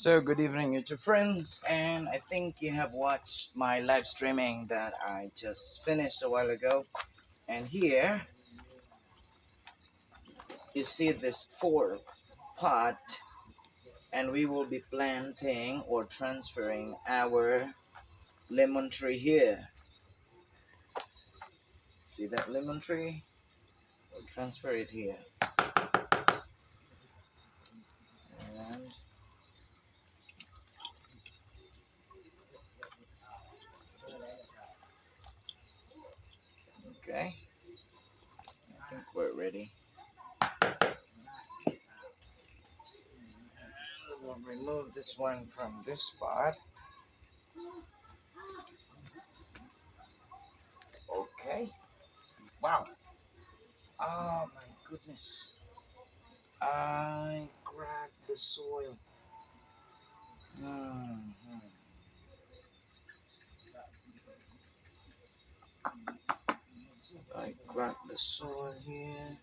So, good evening, YouTube friends, and I think you have watched my live streaming that I just finished a while ago. And here you see this fourth pot, and we will be planting or transferring our lemon tree here. See that lemon tree? We'll transfer it here. And okay, I think we're ready. We'll remove this one from this spot. Okay. Wow. Oh my goodness. I cracked the soil. Mhm. I cracked the soil here.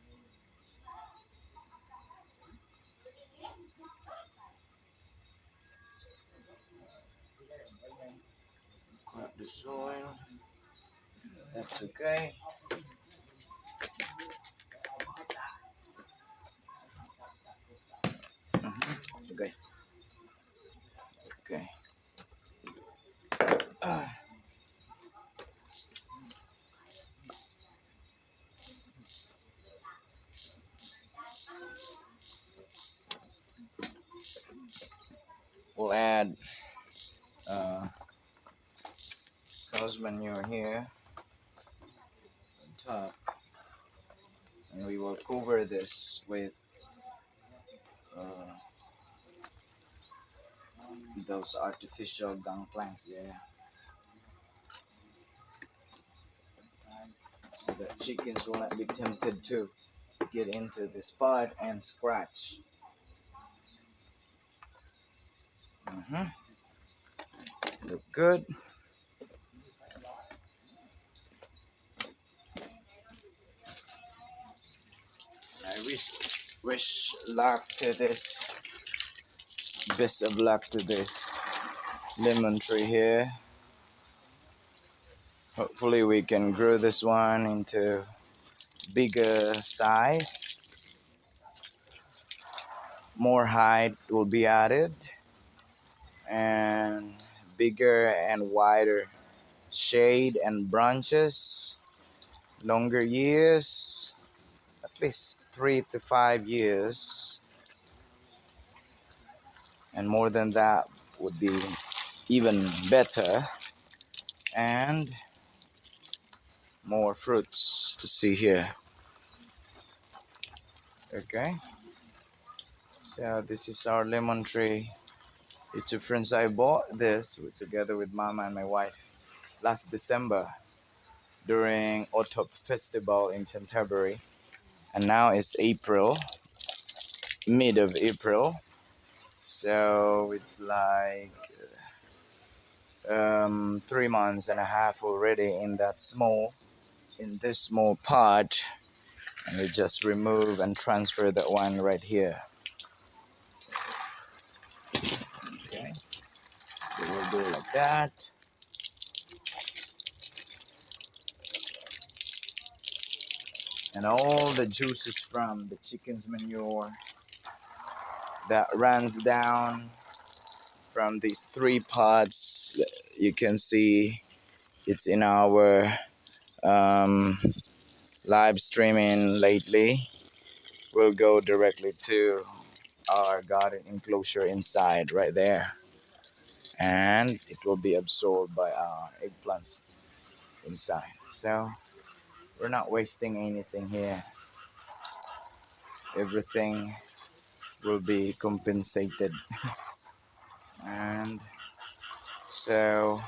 Cracked the soil. That's okay. Okay. Okay. Uh, we'll add uh, cow's manure here on top, and we will cover this with uh, those artificial gangplanks there, so that chickens will not be tempted to get into this pot and scratch. Look good. I wish luck to this. Best of luck to this lemon tree here. Hopefully we can grow this one into bigger size. More height will be added, and bigger and wider shade and branches, longer years, at least 3 to 5 years, and more than that would be even better, and more fruits to see here. Okay, so this is our lemon tree. YouTube friends, I bought this together with mama and my wife last December during Otop festival in Canterbury, and now it's April, mid of April, so it's like 3 months and a half already in this small pot, and we just remove and transfer that one right here. Okay, so we'll do it like that. And all the juices from the chicken's manure that runs down from these 3 pots, you can see it's in our um, live streaming lately, will go directly to our garden enclosure inside right there, and it will be absorbed by our eggplants inside. So we're not wasting anything here. Everything will be compensated. And so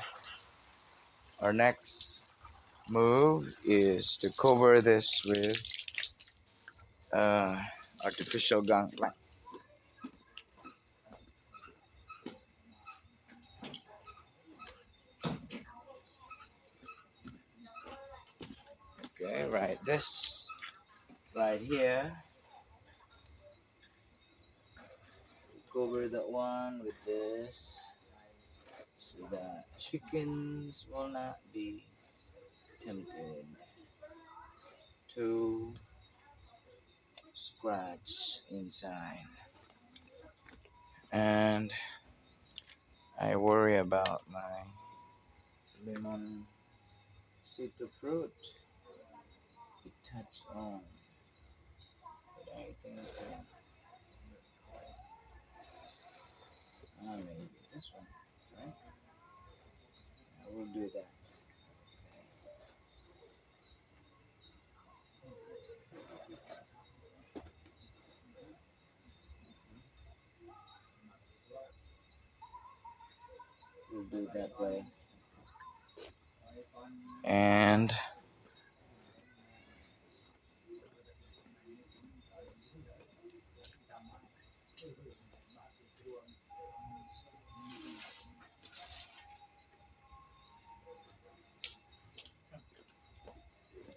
our next move is to cover this with artificial gangplank. Okay, right, this right here, cover that one with this so that chickens will not be tempted to scratch inside. And I worry about my lemon cito fruit to touch on. But I think maybe this one, right? I will do that. We'll do that way. And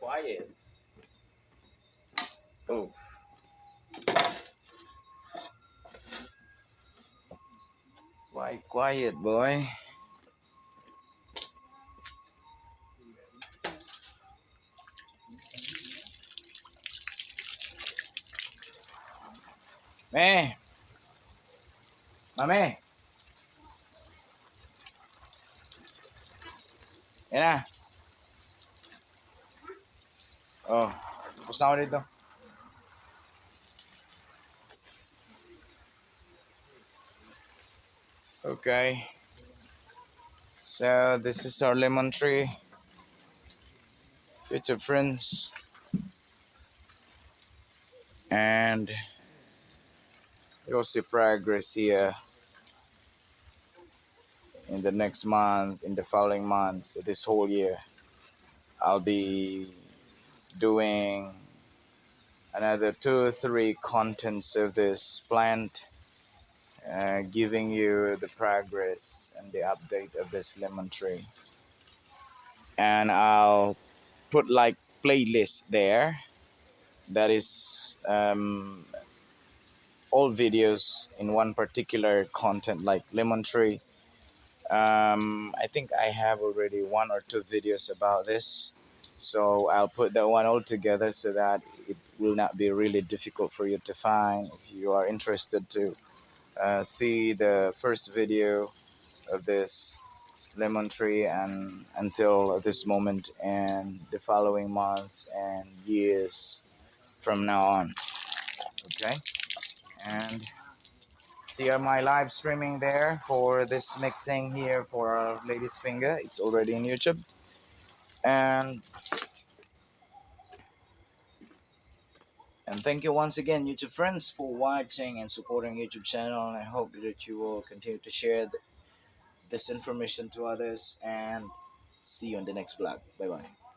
quiet. Oh, why quiet, boy? Me, mami, yan na. Oh, tapos na ako dito. Okay, so this is our lemon tree. Future friends. And you'll see progress here in the next month, in the following months, this whole year. I'll be doing another 2 or 3 contents of this plant, giving you the progress and the update of this lemon tree. And I'll put like playlist there that is all videos in one particular content like lemon tree. I think I have already 1 or 2 videos about this, so I'll put that one all together so that it will not be really difficult for you to find if you are interested to see the first video of this lemon tree and until this moment and the following months and years from now on. Okay, and see my live streaming there for this mixing here for our lady's finger. It's already in YouTube. And thank you once again, YouTube friends, for watching and supporting YouTube channel. And I hope that you will continue to share this information to others. And see you on the next vlog. Bye bye.